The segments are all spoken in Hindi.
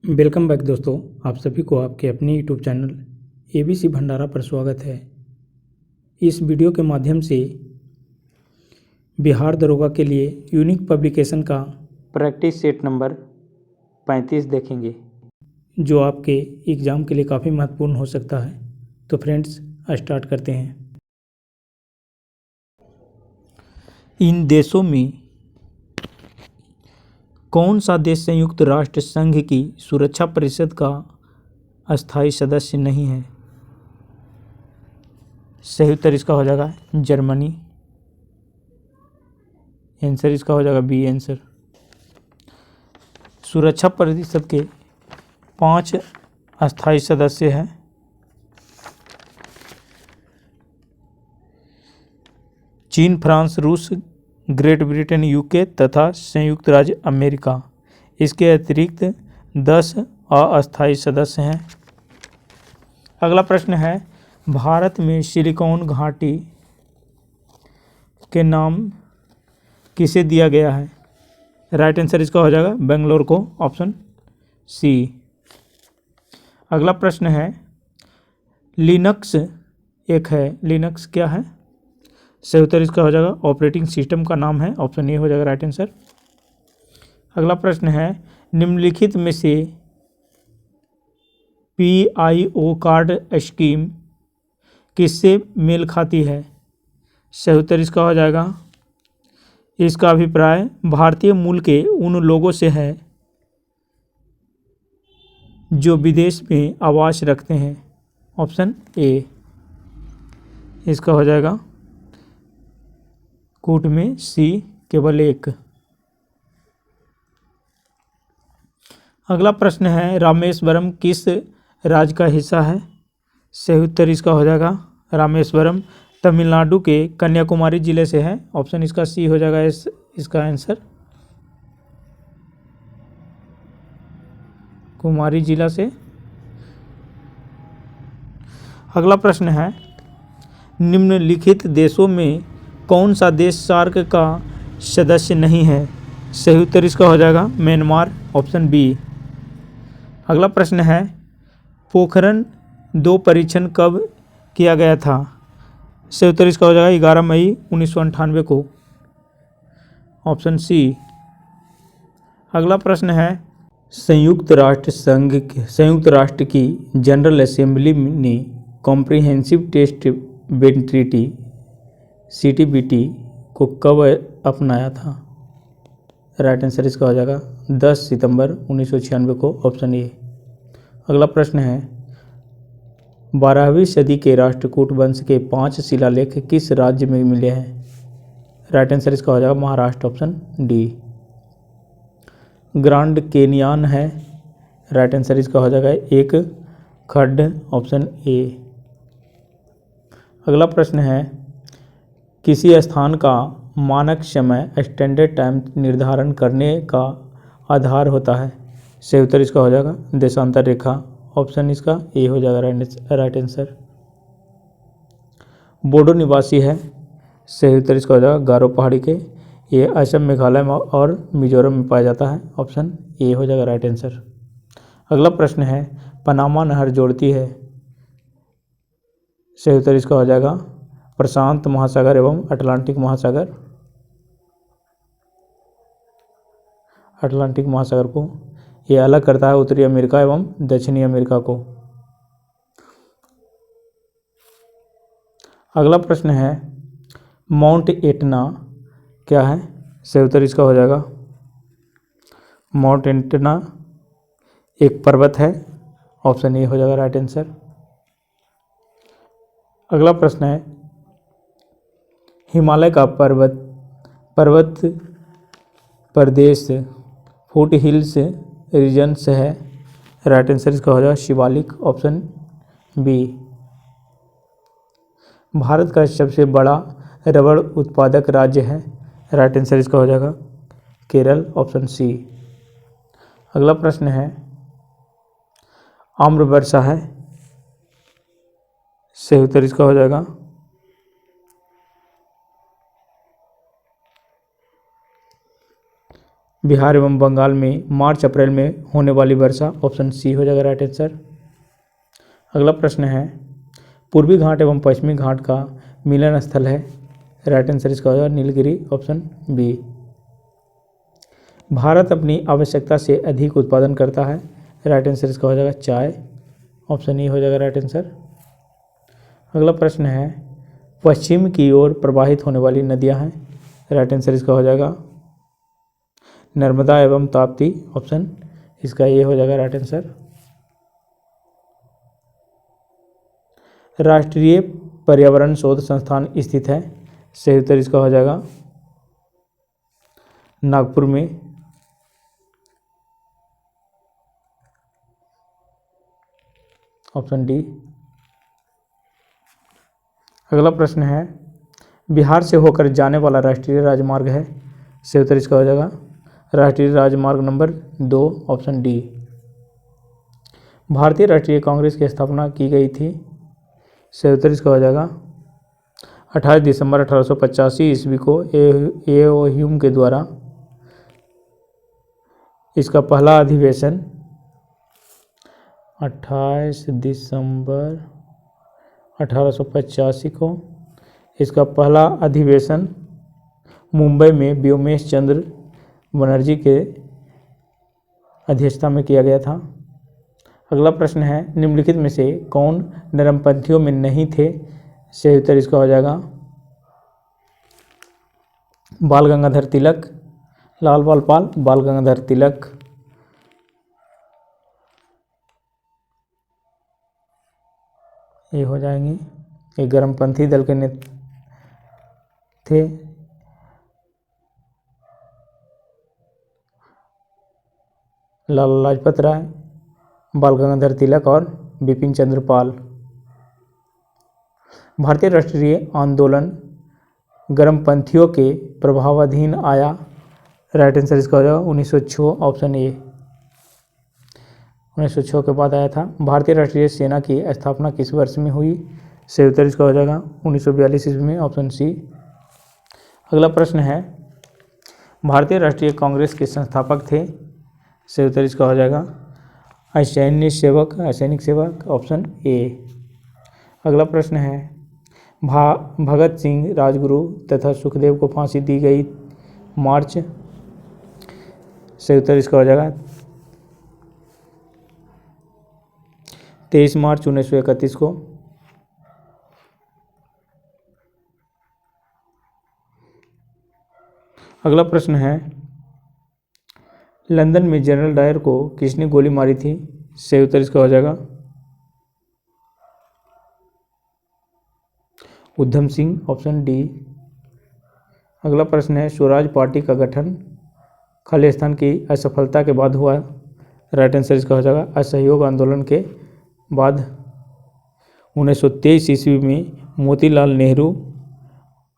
वेलकम बैक दोस्तों, आप सभी को आपके अपने यूट्यूब चैनल एबीसी भंडारा पर स्वागत है। इस वीडियो के माध्यम से बिहार दरोगा के लिए यूनिक पब्लिकेशन का प्रैक्टिस सेट नंबर 35 देखेंगे, जो आपके एग्ज़ाम के लिए काफ़ी महत्वपूर्ण हो सकता है। तो फ्रेंड्स, स्टार्ट करते हैं। इन देशों में कौन सा देश संयुक्त राष्ट्र संघ की सुरक्षा परिषद का अस्थायी सदस्य नहीं है? सही उत्तर इसका हो जाएगा जर्मनी। आंसर इसका हो जाएगा बी आंसर। सुरक्षा परिषद के 5 अस्थायी सदस्य हैं। चीन, फ्रांस, रूस, ग्रेट ब्रिटेन, यूके तथा संयुक्त राज्य अमेरिका। इसके अतिरिक्त 10 अस्थायी सदस्य हैं। अगला प्रश्न है, भारत में सिलिकॉन घाटी के नाम किसे दिया गया है? राइट आंसर इसका हो जाएगा बेंगलोर को, ऑप्शन सी। अगला प्रश्न है, लिनक्स एक है, लिनक्स क्या है? सही उत्तर इसका हो जाएगा ऑपरेटिंग सिस्टम का नाम है, ऑप्शन ए हो जाएगा राइट आंसर। अगला प्रश्न है, निम्नलिखित में से पीआईओ कार्ड स्कीम किससे मेल खाती है? सही उत्तर इसका हो जाएगा, इसका अभिप्राय भारतीय मूल के उन लोगों से है जो विदेश में आवास रखते हैं, ऑप्शन ए इसका हो जाएगा कूट में सी केवल एक। अगला प्रश्न है, रामेश्वरम किस राज्य का हिस्सा है? सही उत्तर इसका हो जाएगा रामेश्वरम तमिलनाडु के कन्याकुमारी जिले से है, ऑप्शन इसका सी हो जाएगा इसका आंसर, कुमारी जिला से। अगला प्रश्न है, निम्नलिखित देशों में कौन सा देश सार्क का सदस्य नहीं है? सही उत्तर इसका हो जाएगा म्यांमार, ऑप्शन बी। अगला प्रश्न है, पोखरण 2 परीक्षण कब किया गया था? सही उत्तर इसका हो जाएगा 11 मई 1998 को, ऑप्शन सी। अगला प्रश्न है, संयुक्त राष्ट्र की जनरल असेंबली ने comprehensive test ban treaty CTBT को कब अपनाया था? राइट आंसर इसका हो जाएगा 10 सितंबर 1996 को, ऑप्शन ए। अगला प्रश्न है, 12वीं सदी के राष्ट्रकूट वंश के 5 शिलालेख किस राज्य में मिले हैं? राइट आंसर इसका हो जाएगा Maharashtra, option D. Grand canyon है, राइट आंसर इसका हो जाएगा एक खड्ड, ऑप्शन ए। अगला प्रश्न है, किसी स्थान का मानक समय स्टैंडर्ड टाइम निर्धारण करने का आधार होता है? सही उत्तर इसका हो जाएगा देशांतर रेखा, ऑप्शन इसका ए हो जाएगा राइट आंसर। बोडो निवासी है, सही उत्तर इसका हो जाएगा गारो पहाड़ी के, ये असम, मेघालय और मिजोरम में पाया जाता है, ऑप्शन ए हो जाएगा राइट आंसर। अगला प्रश्न है, पनामा नहर जोड़ती है? सही उत्तर इसका हो जाएगा प्रशांत महासागर एवं अटलांटिक महासागर, अटलांटिक महासागर को। यह अलग करता है उत्तरी अमेरिका एवं दक्षिणी अमेरिका को। अगला प्रश्न है, माउंट एटना क्या है? सही उत्तर इसका हो जाएगा माउंट एटना एक पर्वत है, ऑप्शन ए हो जाएगा राइट आंसर। अगला प्रश्न है, हिमालय का पर्वत प्रदेश फुट हिल्स रीजन्स है, राइट आंसर इसका हो जाएगा शिवालिक, ऑप्शन बी। भारत का सबसे बड़ा रबड़ उत्पादक राज्य है? राइट आंसर इसका हो जाएगा केरल, ऑप्शन सी। अगला प्रश्न है, आम्रवर्षा है? सही उत्तर इसका हो जाएगा बिहार एवं बंगाल में मार्च अप्रैल में होने वाली वर्षा, ऑप्शन सी हो जाएगा राइट आंसर। अगला प्रश्न है, पूर्वी घाट एवं पश्चिमी घाट का मिलन स्थल है, राइट आंसर इसका हो जाएगा नीलगिरी, ऑप्शन बी। भारत अपनी आवश्यकता से अधिक उत्पादन करता है, राइट आंसर इसका हो जाएगा चाय, ऑप्शन ई हो जाएगा राइट आंसर। अगला प्रश्न है, पश्चिम की ओर प्रवाहित होने वाली नदियां हैं, राइट आंसर इसका हो जाएगा नर्मदा एवं ताप्ती, ऑप्शन इसका ये हो जाएगा राइट आंसर। राष्ट्रीय पर्यावरण शोध संस्थान स्थित है, सही उत्तर इसका हो जाएगा नागपुर में। Option D. अगला प्रश्न है, बिहार से होकर जाने वाला राष्ट्रीय राजमार्ग है, सही उत्तर इसका हो जाएगा राष्ट्रीय राजमार्ग नंबर 2, ऑप्शन डी। भारतीय राष्ट्रीय कांग्रेस की स्थापना की गई थी, सही उत्तर इसका हो जाएगा 28 दिसंबर 1885 ईस्वी को ए.ओ. ह्यूम के द्वारा। इसका पहला अधिवेशन 28 दिसंबर 1885 को इसका पहला अधिवेशन मुंबई में व्योमेश चंद्र बनर्जी के अध्यक्षता में किया गया था। अगला प्रश्न है, निम्नलिखित में से कौन नरमपंथियों में नहीं थे, सही उत्तर इसका हो जाएगा बाल गंगाधर तिलक, लाल बाल पाल, बाल गंगाधर तिलक। ये हो जाएंगे, ये गर्मपंथी दल के नेता थे। लाला लाजपत राय, बाल गंगाधर तिलक और बिपिन चंद्र पाल। भारतीय राष्ट्रीय आंदोलन गर्मपंथियों के प्रभावाधीन आया, राइट आंसर इसका हो जाएगा 1906, ऑप्शन ए। 1906 के बाद आया था। भारतीय राष्ट्रीय सेना की स्थापना किस वर्ष में हुई, सही उत्तर इसका हो जाएगा 1942 ईस्वी में, ऑप्शन सी। अगला प्रश्न है, भारतीय राष्ट्रीय कांग्रेस के संस्थापक थे, सही उत्तर इसका हो जाएगा असैनिक सेवक, ऑप्शन ए। अगला प्रश्न है, भगत सिंह, राजगुरु तथा सुखदेव को फांसी दी गई मार्च, सही उत्तर इसका हो जाएगा 23 मार्च 1931 को। अगला प्रश्न है, लंदन में जनरल डायर को किसने गोली मारी थी, सही उत्तर इसका हो जाएगा उधम सिंह, ऑप्शन डी। अगला प्रश्न है, स्वराज पार्टी का गठन खालिस्तान की असफलता के बाद हुआ, राइट आंसर इसका हो जाएगा असहयोग आंदोलन के बाद। 1923 ईस्वी में मोतीलाल नेहरू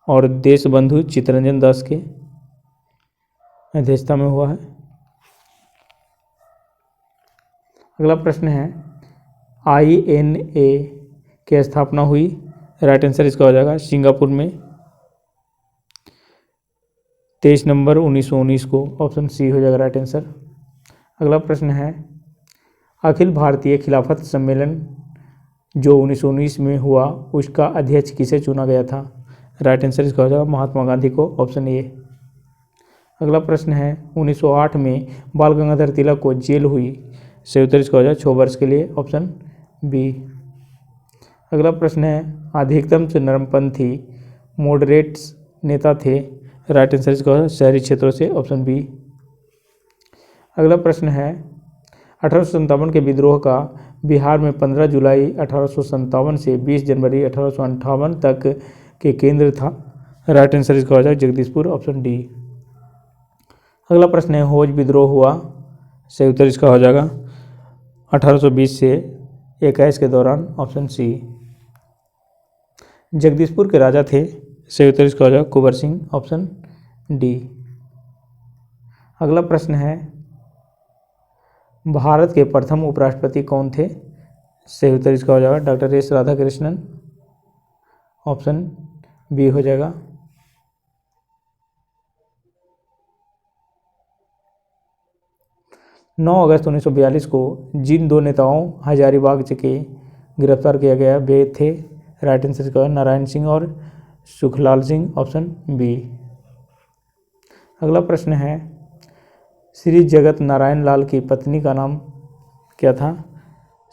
और देशबंधु चित्तरंजन दास के अध्यक्षता में हुआ है। अगला प्रश्न है, INA की स्थापना हुई, राइट आंसर इसका हो जाएगा सिंगापुर में 23 नवंबर 1919 को, ऑप्शन सी हो जाएगा राइट आंसर। अगला प्रश्न है, अखिल भारतीय खिलाफत सम्मेलन जो 1919 में हुआ उसका अध्यक्ष किसे चुना गया था, राइट आंसर इसका हो जाएगा महात्मा गांधी को, ऑप्शन ए। अगला प्रश्न है, 1908 में बाल गंगाधर तिलक को जेल हुई, सही उत्तर इसका हो जाएगा 6 वर्ष के लिए, ऑप्शन बी। अगला प्रश्न है, अधिकतम से नरमपंथी मॉडरेट्स नेता थे, राइट आंसर इसका हो जाएगा शहरी क्षेत्रों से, ऑप्शन बी। अगला प्रश्न है, 1857 के विद्रोह का बिहार में 15 जुलाई 1857 से 20 जनवरी 1858 तक के केंद्र था, राइट आंसर इसका हो जाएगा जगदीशपुर, ऑप्शन डी। अगला प्रश्न है, हौज विद्रोह हुआ, सही उत्तर इसका हो जाएगा 1820 से 21 के दौरान, ऑप्शन सी। जगदीशपुर के राजा थे, सही उत्तर इसका हो जाएगा कुंवर सिंह, ऑप्शन डी। अगला प्रश्न है, भारत के प्रथम उपराष्ट्रपति कौन थे, सही उत्तर इसका हो जाएगा doctor S Radhakrishnan, option B हो जाएगा। 9 अगस्त 1942 को जिन दो नेताओं हजारीबाग के गिरफ्तार किया गया वे थे, राइट आंसर का नारायण सिंह और सुखलाल सिंह, ऑप्शन बी। अगला प्रश्न है, श्री जगत नारायण लाल की पत्नी का नाम क्या था?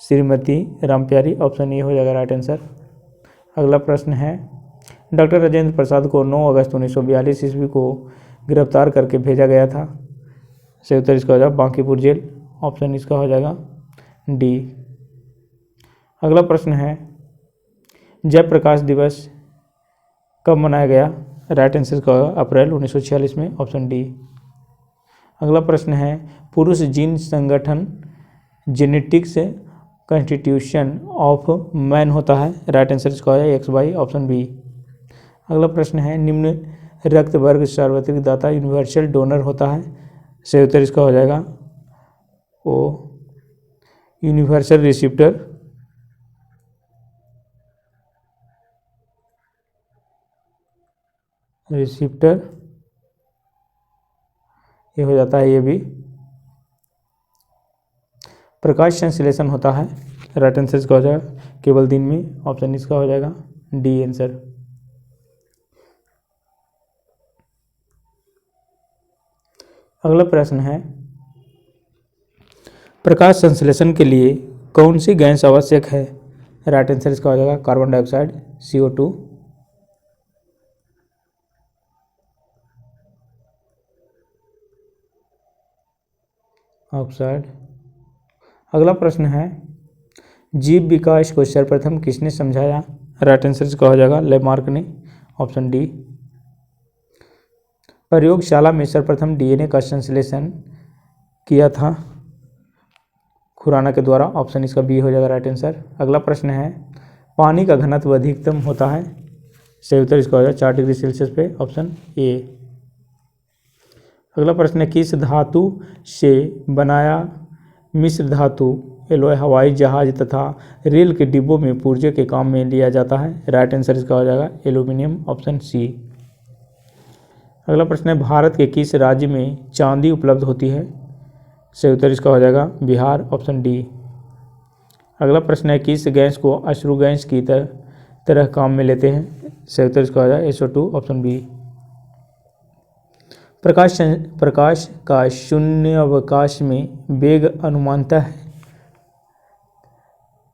श्रीमती रामप्यारी, ऑप्शन ए हो जाएगा राइट आंसर। अगला प्रश्न है, डॉक्टर राजेंद्र प्रसाद को 9 अगस्त 1942 ईस्वी को गिरफ्तार करके भेजा गया था, सही उत्तर इसका हो जाएगा बांकीपुर जेल, ऑप्शन इसका हो जाएगा डी। अगला प्रश्न है, जयप्रकाश दिवस कब मनाया गया? राइट आंसर का होगा अप्रैल 1946 में, ऑप्शन डी। अगला प्रश्न है, पुरुष जीन संगठन जेनेटिक्स कॉन्स्टिट्यूशन ऑफ मैन होता है, राइट आंसर इसका हो जाएगा XY, ऑप्शन बी। अगला प्रश्न है, निम्न रक्त वर्ग सार्वत्रिक दाता यूनिवर्सल डोनर होता है, सही उत्तर इसका हो जाएगा ओ यूनिवर्सल रिसिप्टर। ये हो जाता है ये भी। प्रकाश संश्लेषण होता है, राइट आंसर इसका हो जाएगा केवल दिन में, ऑप्शन इसका हो जाएगा डी आंसर। अगला प्रश्न है, प्रकाश संश्लेषण के लिए कौन सी गैस आवश्यक है? राइट आंसर इसका हो जाएगा कार्बन डाइऑक्साइड, CO2। ऑक्साइड। अगला प्रश्न है, जीव विकास को सर्वप्रथम किसने समझाया? राइट आंसर इसका हो जाएगा लेमार्क ने, ऑप्शन डी। प्रयोगशाला में सर्वप्रथम DNA का संश्लेषण किया था खुराना के द्वारा, ऑप्शन इसका बी हो जाएगा राइट आंसर। अगला प्रश्न है, पानी का घनत्व अधिकतम होता है, सही उत्तर इसका हो जाएगा 4 डिग्री सेल्सियस पे, ऑप्शन ए। अगला प्रश्न है, किस धातु से बनाया मिश्र धातु एलॉय हवाई जहाज तथा रेल के डिब्बों में पुर्जे के काम में लिया जाता है? राइट आंसर इसका हो जाएगा एल्यूमिनियम, ऑप्शन सी। अगला प्रश्न है, भारत के किस राज्य में चांदी उपलब्ध होती है? सही उत्तर इसका हो जाएगा बिहार, ऑप्शन डी। अगला प्रश्न है, किस गैस को अश्रु गैस की तरह काम में लेते हैं? सही उत्तर इसका हो जाएगा SO2, ऑप्शन बी। प्रकाश का शून्य अवकाश में वेग अनुमानतः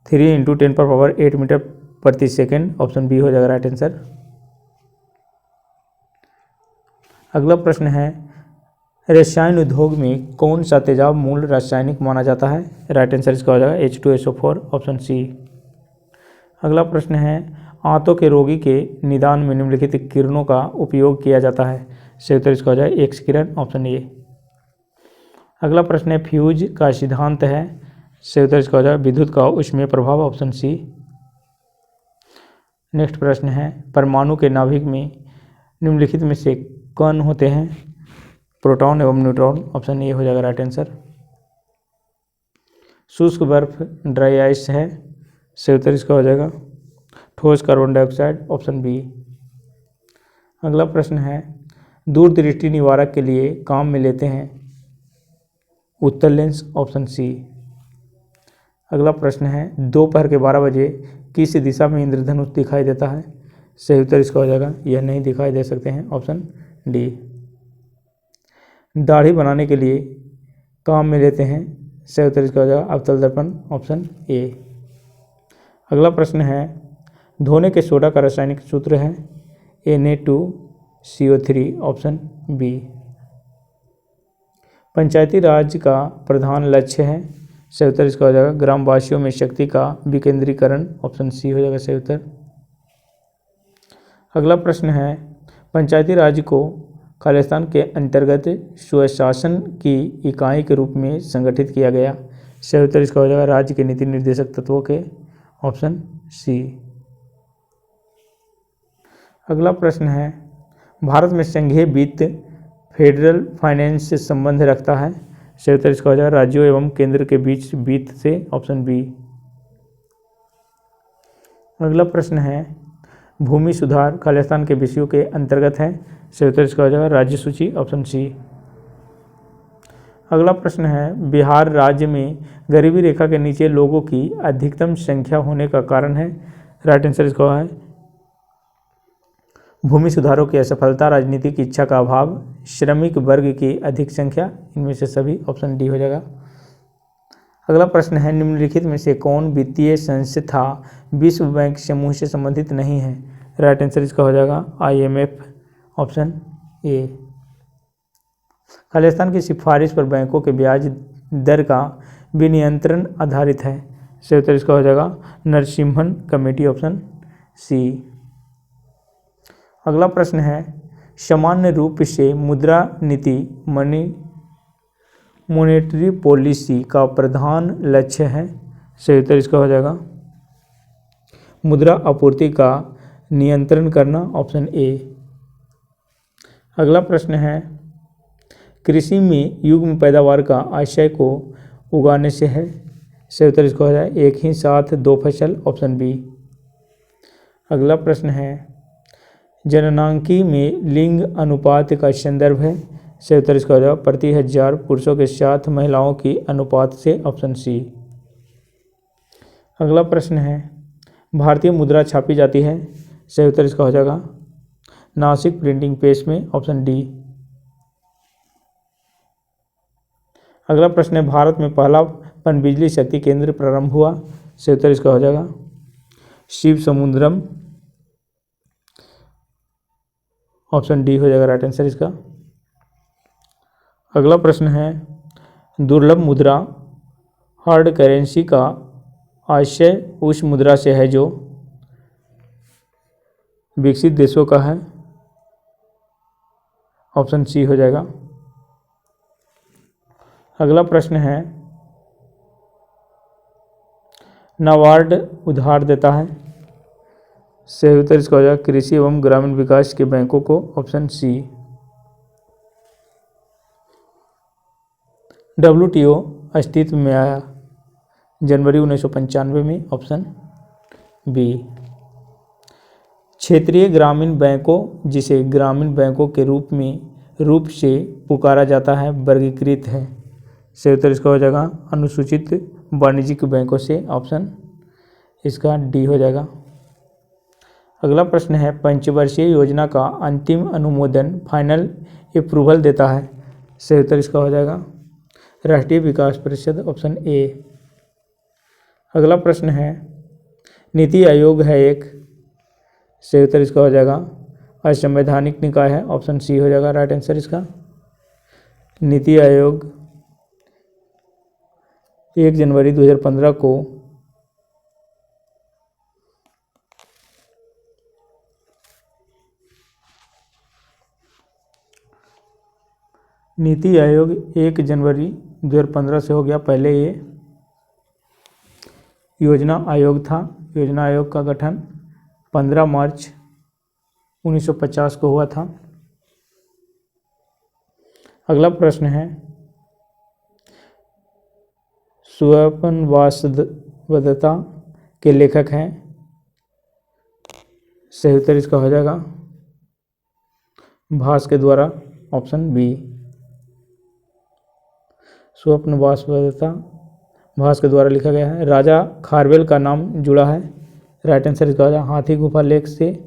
3 × 10⁸ मीटर प्रति सेकेंड, ऑप्शन बी हो जाएगा राइट आंसर। अगला प्रश्न है, रसायन उद्योग में कौन सा तेजाब मूल रासायनिक माना जाता है? राइट आंसर इसका हो जाएगा H2SO4, ऑप्शन सी। अगला प्रश्न है, आंतों के रोगी के निदान में निम्नलिखित किरणों का उपयोग किया जाता है? सही उत्तर इसका हो जाएगा एक्स किरण, ऑप्शन ए। अगला प्रश्न है, फ्यूज का सिद्धांत है? सही उत्तर इसका हो जाएगा विद्युत का ऊष्मीय प्रभाव, ऑप्शन सी। नेक्स्ट प्रश्न है, परमाणु के नाभिक में निम्नलिखित में से कण होते हैं? प्रोटॉन एवं न्यूट्रॉन, ऑप्शन ए हो जाएगा राइट आंसर। शुष्क बर्फ ड्राई आइस है, सही उत्तर इसका हो जाएगा ठोस कार्बन डाइऑक्साइड, ऑप्शन बी। अगला प्रश्न है, दूरदृष्टि निवारक के लिए काम में लेते हैं? उत्तल लेंस, ऑप्शन सी। अगला प्रश्न है, दोपहर के 12 बजे किस दिशा में इंद्रधनुष दिखाई देता है? सही उत्तर इसका हो जाएगा यह नहीं दिखाई दे सकते हैं, ऑप्शन डी। दाढ़ी बनाने के लिए काम में लेते हैं? सही उत्तर इसका हो जाएगा अवतल दर्पण, ऑप्शन ए। अगला प्रश्न है, धोने के सोडा का रासायनिक सूत्र है? Na2CO3, option B. पंचायती राज का प्रधान लक्ष्य है? सही उत्तर इसका हो जाएगा ग्रामवासियों में शक्ति का विकेंद्रीकरण, ऑप्शन सी हो जाएगा सही उत्तर। अगला प्रश्न है, पंचायती राज को खालिस्तान के अंतर्गत स्वशासन की इकाई के रूप में संगठित किया गया? सही उत्तर इसका हो जाएगा राज्य के नीति निर्देशक तत्वों के, ऑप्शन सी। अगला प्रश्न है, भारत में संघीय वित्त फेडरल फाइनेंस से संबंध रखता है? सही उत्तर इसका हो जाएगा राज्यों एवं केंद्र के बीच वित्त से, ऑप्शन बी। अगला प्रश्न है, भूमि सुधार खालिस्तान के विषयों के अंतर्गत है? सही उत्तर इसका हो जाएगा राज्य सूची, ऑप्शन सी। अगला प्रश्न है, बिहार राज्य में गरीबी रेखा के नीचे लोगों की अधिकतम संख्या होने का कारण है। राइट आंसर इसका है भूमि सुधारों की असफलता, राजनीतिक इच्छा का अभाव, श्रमिक वर्ग की अधिक संख्या, इनमें से सभी, ऑप्शन डी हो जाएगा। अगला प्रश्न है, निम्नलिखित में से कौन वित्तीय संस्था विश्व बैंक समूह से संबंधित नहीं है। राइट आंसर इसका हो जाएगा IMF, ऑप्शन ए। खालिस्तान की सिफारिश पर बैंकों के ब्याज दर का विनियंत्रण आधारित है। सही उत्तर इसका हो जाएगा नरसिम्हन कमेटी, ऑप्शन सी। अगला प्रश्न है, सामान्य रूप से मुद्रा नीति मॉनेटरी पॉलिसी का प्रधान लक्ष्य है। सही उत्तर इसका हो जाएगा मुद्रा आपूर्ति का नियंत्रण करना, ऑप्शन ए। अगला प्रश्न है, कृषि में युग्म पैदावार का आशय को उगाने से है। सही उत्तर इसका हो जाएगा एक ही साथ दो फसल, ऑप्शन बी। अगला प्रश्न है, जननांकी में लिंग अनुपात का संदर्भ है। सही उत्तर इसका हो जाएगा प्रति 1000 पुरुषों के साथ महिलाओं की अनुपात से, ऑप्शन सी। अगला प्रश्न है, भारतीय मुद्रा छापी जाती है। सही उत्तर इसका हो जाएगा नासिक प्रिंटिंग प्रेस में, ऑप्शन डी। अगला प्रश्न है, भारत में पहला पनबिजली शक्ति केंद्र प्रारंभ हुआ। सही उत्तर इसका हो जाएगा शिव समुद्रम, ऑप्शन डी हो जाएगा राइट आंसर इसका। अगला प्रश्न है, दुर्लभ मुद्रा हार्ड करेंसी का आशय उस मुद्रा से है जो विकसित देशों का है, ऑप्शन सी हो जाएगा। अगला प्रश्न है, नाबार्ड उधार देता है। सही उत्तर इसका हो जाएगा कृषि एवं ग्रामीण विकास के बैंकों को, ऑप्शन सी। WTO अस्तित्व में आया जनवरी 1995 में, ऑप्शन बी। क्षेत्रीय ग्रामीण बैंकों, जिसे ग्रामीण बैंकों के रूप से पुकारा जाता है, वर्गीकृत है। सही उत्तर इसका हो जाएगा अनुसूचित वाणिज्यिक बैंकों से, ऑप्शन इसका डी हो जाएगा। अगला प्रश्न है, पंचवर्षीय योजना का अंतिम अनुमोदन फाइनल अप्रूवल देता है। सही उत्तर इसका हो जाएगा राष्ट्रीय विकास परिषद, ऑप्शन ए। अगला प्रश्न है, नीति आयोग है एक। सही उत्तर इसका हो जाएगा असंवैधानिक निकाय है, ऑप्शन सी हो जाएगा राइट आंसर इसका। नीति आयोग 1 जनवरी 2015 को नीति आयोग 1 जनवरी 2015 से हो गया। पहले ये योजना आयोग था। योजना आयोग का गठन 15 मार्च 1950 को हुआ था। अगला प्रश्न है, स्वप्नवासवदत्ता के लेखक हैं। सही उत्तर इसका हो जाएगा भास के द्वारा, ऑप्शन बी। स्वप्नवासवदत्ता भास के द्वारा लिखा गया है। राजा खारवेल का नाम जुड़ा है। राइट आंसर इसका हो जाएगा हाथी गुफा लेख से,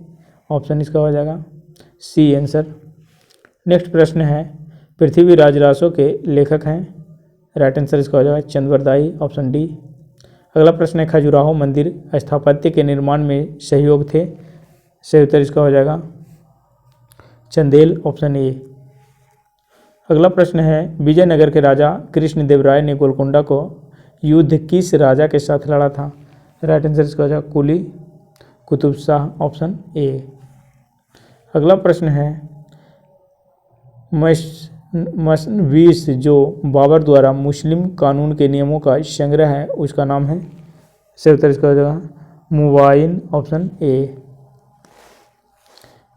ऑप्शन इसका हो जाएगा सी आंसर। नेक्स्ट प्रश्न है, पृथ्वीराज रासो के लेखक हैं। राइट आंसर इसका हो जाएगा चंद्रवरदाई, ऑप्शन डी। अगला प्रश्न है, खजुराहो मंदिर स्थापत्य के निर्माण में सहयोग थे। सही उत्तर इसका हो जाएगा चंदेल, ऑप्शन ए। अगला प्रश्न है, विजयनगर के राजा कृष्णदेवराय ने गोलकोंडा को युद्ध किस राजा के साथ लड़ा था। राइट आंसर इसका हो जाएगा कुली कुतुब शाह, ऑप्शन ए। अगला प्रश्न है, मसनवीस जो बाबर द्वारा मुस्लिम कानून के नियमों का संग्रह है, उसका नाम है। सही उत्तर इसका हो जाएगा मुबाइन, ऑप्शन ए।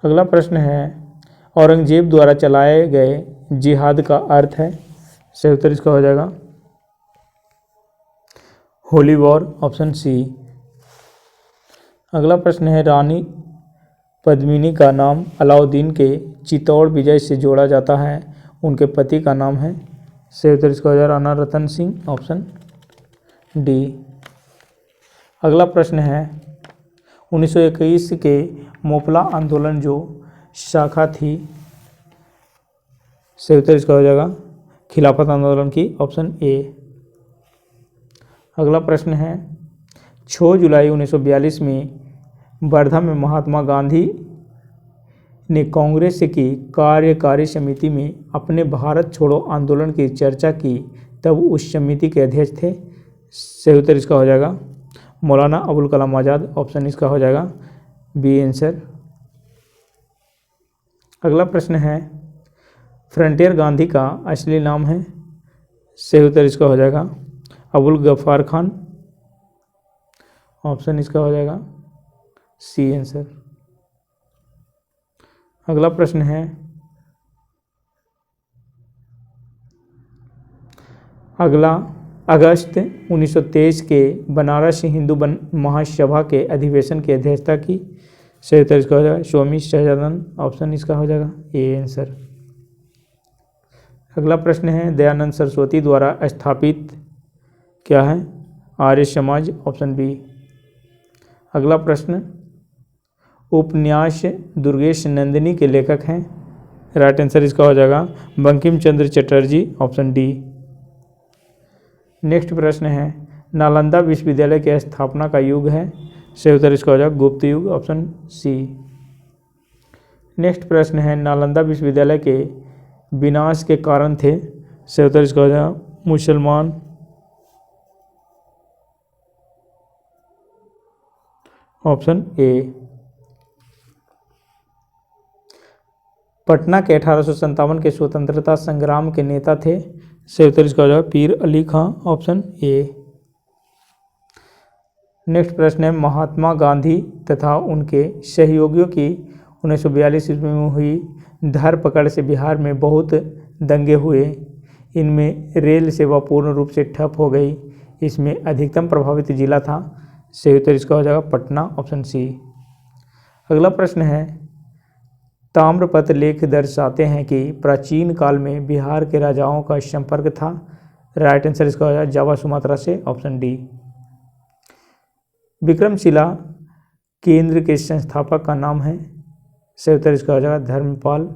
अगला प्रश्न है, औरंगजेब द्वारा चलाए गए जिहाद का अर्थ है। सही उत्तर इसका हो जाएगा होली वॉर, ऑप्शन सी। अगला प्रश्न है, रानी पद्मिनी का नाम अलाउद्दीन के चित्तौड़ विजय से जोड़ा जाता है, उनके पति का नाम है। सही उत्तर इसका हो जाएगा राणा रतन सिंह, ऑप्शन डी। अगला प्रश्न है 1921 के मोपला आंदोलन जो शाखा थी, सही उत्तर इसका हो जाएगा खिलाफत आंदोलन की, ऑप्शन ए। अगला प्रश्न है 6 जुलाई 1942 में वर्धा में महात्मा गांधी ने कांग्रेस की कार्यकारी समिति में अपने भारत छोड़ो आंदोलन की चर्चा की, तब उस समिति के अध्यक्ष थे, सही उत्तर इसका हो जाएगा मौलाना अबुल कलाम आज़ाद, ऑप्शन इसका हो जाएगा बी आंसर। अगला प्रश्न है फ्रंटियर गांधी का असली नाम है, सही उत्तर इसका हो जाएगा अबुल गफ्फार खान, ऑप्शन इसका हो जाएगा सी आंसर। अगला प्रश्न है अगस्त 1923 के बनारस हिंदू महासभा के अधिवेशन की अध्यक्षता की, सही उत्तर इसका हो जाएगा स्वामी सहजानंद, ऑप्शन इसका हो जाएगा ए आंसर। अगला प्रश्न है दयानंद सरस्वती द्वारा स्थापित क्या है, आर्य समाज, ऑप्शन बी। अगला प्रश्न उपन्यास दुर्गेश नंदिनी के लेखक हैं, राइट आंसर इसका हो जाएगा Bankim Chandra Chatterjee, option D. Next प्रश्न है नालंदा विश्वविद्यालय की स्थापना का युग है, सही उत्तर इसका हो जाएगा गुप्त युग, ऑप्शन सी। नेक्स्ट प्रश्न है नालंदा विश्वविद्यालय के विनाश के कारण थे, सही उत्तर इसका हो जाएगा मुसलमान, ऑप्शन ए। पटना के 1857 के स्वतंत्रता संग्राम के नेता थे, सही उत्तर इसका हो जाएगा पीर अली खां, ऑप्शन ए। नेक्स्ट प्रश्न है महात्मा गांधी तथा उनके सहयोगियों की 1942 ईस्वी में हुई धरपकड़ से बिहार में बहुत दंगे हुए, इनमें रेल सेवा पूर्ण रूप से ठप हो गई, इसमें अधिकतम प्रभावित जिला था, सही उत्तर इसका हो जाएगा पटना, ऑप्शन सी। अगला प्रश्न है ताम्रपत्र लेख दर्शाते हैं कि प्राचीन काल में बिहार के राजाओं का संपर्क था, राइट आंसर इसका हो जाएगा जावा सुमात्रा से, ऑप्शन डी। विक्रमशिला केंद्र के संस्थापक का नाम है, सही उत्तर इसका हो जाएगा धर्मपाल,